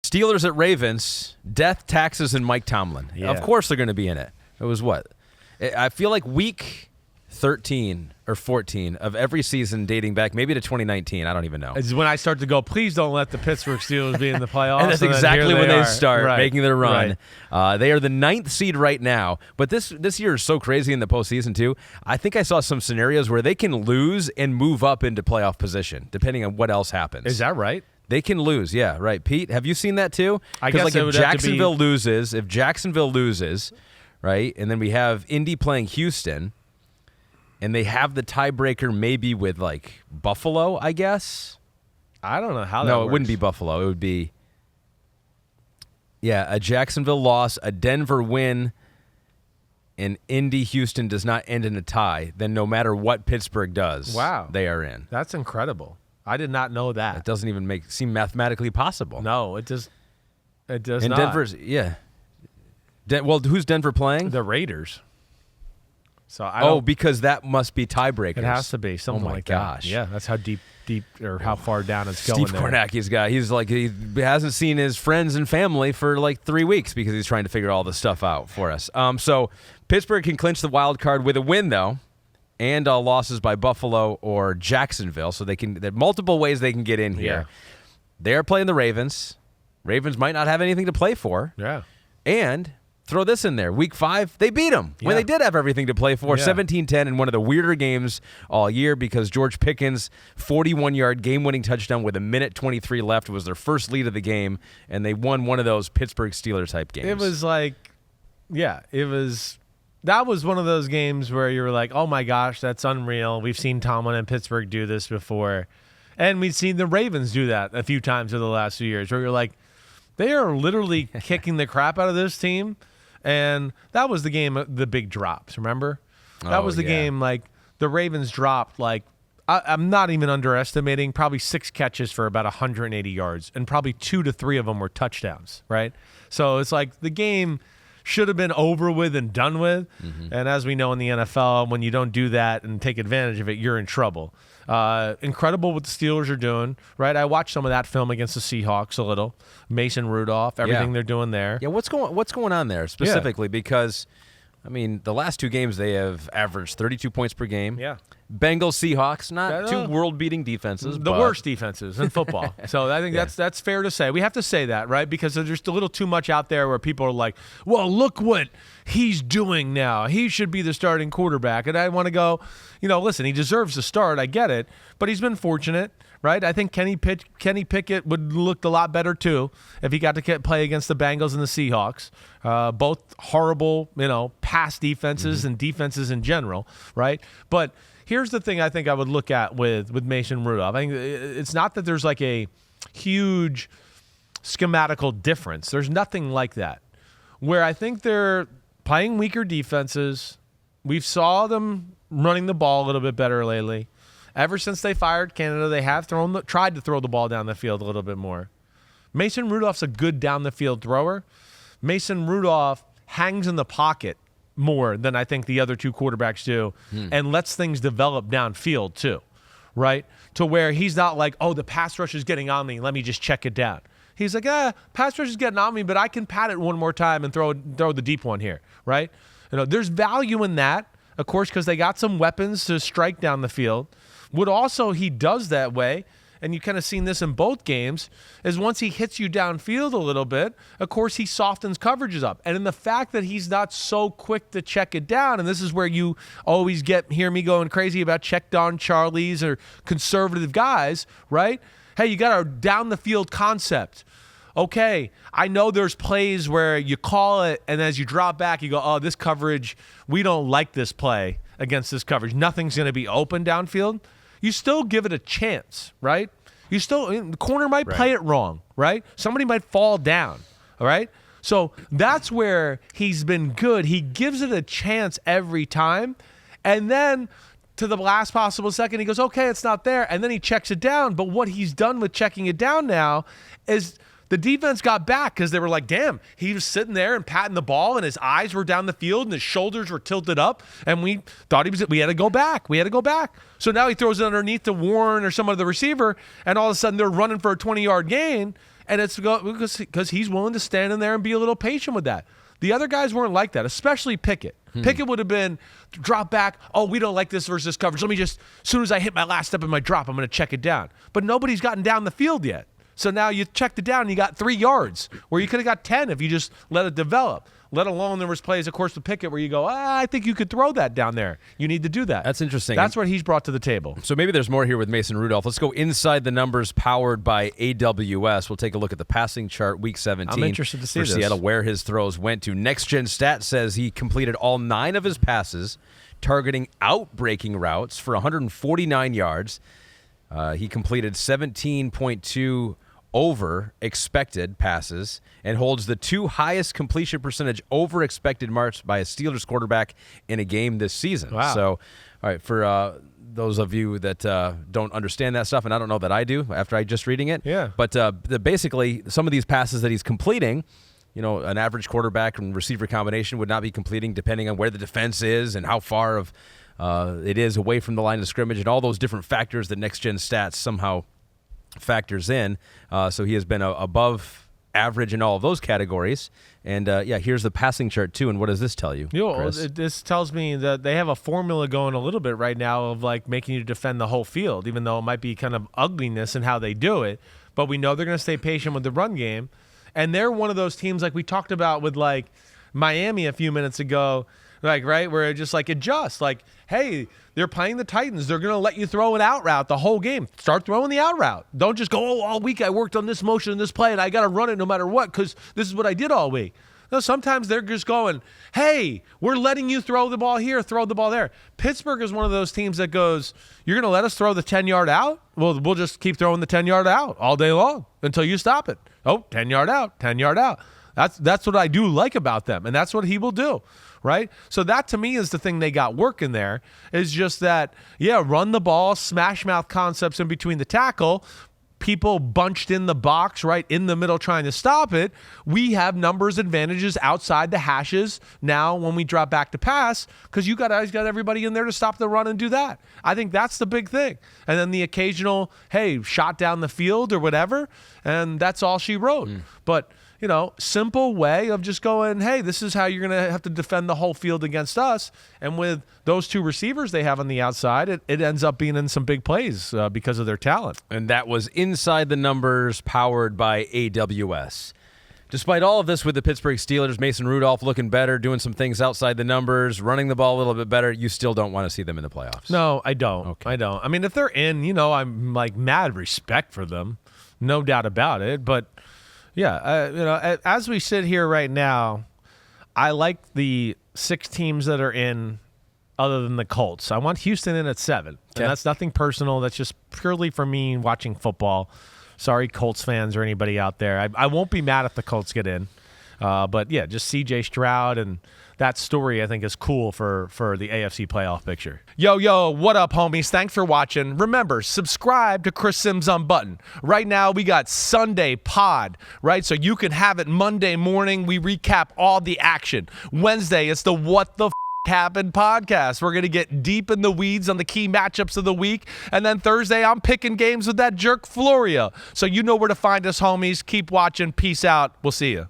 Steelers at Ravens, death, taxes, and Mike Tomlin. Yeah. Of course they're going to be in it. It was what? I feel like week 13 or 14 of every season dating back maybe to 2019. I don't even know. It's when I start to go, please don't let the Pittsburgh Steelers be in the playoffs. And that's exactly when they start making their run. Right. They are the 9th seed right now. But this year is so crazy in the postseason, too. I think I saw some scenarios where they can lose and move up into playoff position, depending on what else happens. Is that right? They can lose, yeah, right. Pete, have you seen that, too? I guess like it if would have to Jacksonville loses, right, and then we have Indy playing Houston, and they have the tiebreaker maybe with, like, Buffalo, I guess. I don't know how that works. No, it wouldn't be Buffalo. It would be, a Jacksonville loss, a Denver win, and Indy-Houston does not end in a tie. Then no matter what Pittsburgh does, they are in. That's incredible. I did not know that. It doesn't even seem mathematically possible. No, it does and not. Denver's, well, who's Denver playing? The Raiders. So because that must be tiebreakers. It has to be something like gosh. that. Yeah, that's how deep or how far down it's going. Steve Kornacki's guy. He's like he hasn't seen his friends and family for like 3 weeks because he's trying to figure all this stuff out for us. So Pittsburgh can clinch the wild card with a win though, and losses by Buffalo or Jacksonville. So there are multiple ways they can get in here. Yeah. They are playing the Ravens. Ravens might not have anything to play for. Yeah. And throw this in there. Week 5, they beat them when they did have everything to play for. 17-10 in one of the weirder games all year because George Pickens' 41-yard game-winning touchdown with 1:23 left was their first lead of the game, and they won one of those Pittsburgh Steelers-type games. It was like, that was one of those games where you were like, oh, my gosh, that's unreal. We've seen Tomlin and Pittsburgh do this before. And we've seen the Ravens do that a few times over the last few years where you're like, they are literally kicking the crap out of this team. And that was the game, the big drops, remember? That was the game, like, the Ravens dropped, like, I'm not even underestimating, probably 6 catches for about 180 yards, and probably 2 to 3 of them were touchdowns, right? So it's like the game should have been over with and done with. Mm-hmm. And as we know in the NFL, when you don't do that and take advantage of it, you're in trouble. Incredible what the Steelers are doing, right? I watched some of that film against the Seahawks a little. Mason Rudolph, everything they're doing there. Yeah, what's going on there specifically? Because, I mean, the last 2 games they have averaged 32 points per game. Yeah. Bengals, Seahawks, not 2 world-beating defenses. The worst defenses in football. So I think that's fair to say. We have to say that, right? Because there's just a little too much out there where people are like, well, look what he's doing now. He should be the starting quarterback. And I want to go, listen, he deserves to start. I get it. But he's been fortunate, right? I think Kenny Pickett would look a lot better, too, if he got to play against the Bengals and the Seahawks. Both horrible, pass defenses and defenses in general, right? But here's the thing I think I would look at with Mason Rudolph. I think it's not that there's like a huge schematical difference. There's nothing like that. Where I think they're playing weaker defenses. We've saw them running the ball a little bit better lately. Ever since they fired Canada, they have tried to throw the ball down the field a little bit more. Mason Rudolph's a good down the field thrower. Mason Rudolph hangs in the pocket more than I think the other 2 quarterbacks do and lets things develop downfield too, right? To where he's not like, oh, the pass rush is getting on me, let me just check it down. He's like, pass rush is getting on me, but I can pat it one more time and throw the deep one here, right? There's value in that, of course, because they got some weapons to strike down the field. What also he does that way, and you kind of seen this in both games, is once he hits you downfield a little bit, of course, he softens coverages up. And in the fact that he's not so quick to check it down, and this is where you always hear me going crazy about check down Charlies or conservative guys, right? Hey, you got our down the field concept. Okay, I know there's plays where you call it, and as you drop back, you go, oh, this coverage, we don't like this play against this coverage. Nothing's going to be open downfield. You still give it a chance, right? The corner might play it wrong, right? Somebody might fall down, all right? So that's where he's been good. He gives it a chance every time, and then to the last possible second, he goes, okay, it's not there, and then he checks it down. But what he's done with checking it down now is the defense got back because they were like, damn, he was sitting there and patting the ball and his eyes were down the field and his shoulders were tilted up. And we thought we had to go back. So now he throws it underneath to Warren or some other receiver. And all of a sudden they're running for a 20-yard gain. And it's because he's willing to stand in there and be a little patient with that. The other guys weren't like that, especially Pickett. Pickett would have been drop back. Oh, we don't like this versus coverage. Let me just, as soon as I hit my last step in my drop, I'm going to check it down. But nobody's gotten down the field yet. So now you checked it down and you got 3 yards where you could have got 10 if you just let it develop. Let alone there was plays, of course, with Pickett where you go, I think you could throw that down there. You need to do that. That's interesting. That's what he's brought to the table. So maybe there's more here with Mason Rudolph. Let's go inside the numbers powered by AWS. We'll take a look at the passing chart week 17. I'm interested to see for Seattle, where his throws went to. Next Gen Stats says he completed all 9 of his passes, targeting out-breaking routes for 149 yards. He completed 17.2 over expected passes and holds the 2 highest completion percentage over expected marks by a Steelers quarterback in a game this season. Wow. So, all right, for those of you that don't understand that stuff, and I don't know that I do after just reading it. Yeah. But basically, some of these passes that he's completing, an average quarterback and receiver combination would not be completing depending on where the defense is and how far of it is away from the line of scrimmage and all those different factors that Next Gen Stats somehow factors in. So he has been above average in all of those categories. And, here's the passing chart, too. And what does this tell you, Chris? This tells me that they have a formula going a little bit right now of, like, making you defend the whole field, even though it might be kind of ugliness in how they do it. But we know they're going to stay patient with the run game. And they're one of those teams, like we talked about with, like, Miami a few minutes ago, like, right, where it just, like, adjusts. Like, hey, they're playing the Titans. They're going to let you throw an out route the whole game. Start throwing the out route. Don't just go, all week I worked on this motion and this play, and I got to run it no matter what because this is what I did all week. No, sometimes they're just going, hey, we're letting you throw the ball here, throw the ball there. Pittsburgh is one of those teams that goes, you're going to let us throw the 10-yard out? Well, we'll just keep throwing the 10-yard out all day long until you stop it. Oh, 10-yard out, 10-yard out. That's what I do like about them, and that's what he will do. Right? So that, to me, is the thing they got working there, is just that, run the ball, smash mouth concepts in between the tackle, people bunched in the box, right, in the middle trying to stop it. We have numbers advantages outside the hashes now when we drop back to pass because you guys got everybody in there to stop the run and do that. I think that's the big thing. And then the occasional, hey, shot down the field or whatever, and that's all she wrote. But simple way of just going, hey, this is how you're going to have to defend the whole field against us. And with those 2 receivers they have on the outside, it ends up being in some big plays because of their talent. And that was inside the numbers powered by AWS. Despite all of this with the Pittsburgh Steelers, Mason Rudolph looking better, doing some things outside the numbers, running the ball a little bit better, you still don't want to see them in the playoffs. No, I don't. Okay. I don't. I mean, if they're in, I'm like mad respect for them. No doubt about it. But as we sit here right now, I like the 6 teams that are in other than the Colts. I want Houston in at 7. Okay. And that's nothing personal. That's just purely for me watching football. Sorry, Colts fans or anybody out there. I won't be mad if the Colts get in. But, just C.J. Stroud and that story, I think, is cool for the AFC playoff picture. Yo, what up, homies? Thanks for watching. Remember, subscribe to Chris Simms Unbuttoned. Right now, we got Sunday pod, right? So you can have it Monday morning. We recap all the action. Wednesday, it's the What the Happened podcast. We're going to get deep in the weeds on the key matchups of the week. And then Thursday, I'm picking games with that jerk Florio. So you know where to find us, homies. Keep watching. Peace out. We'll see you.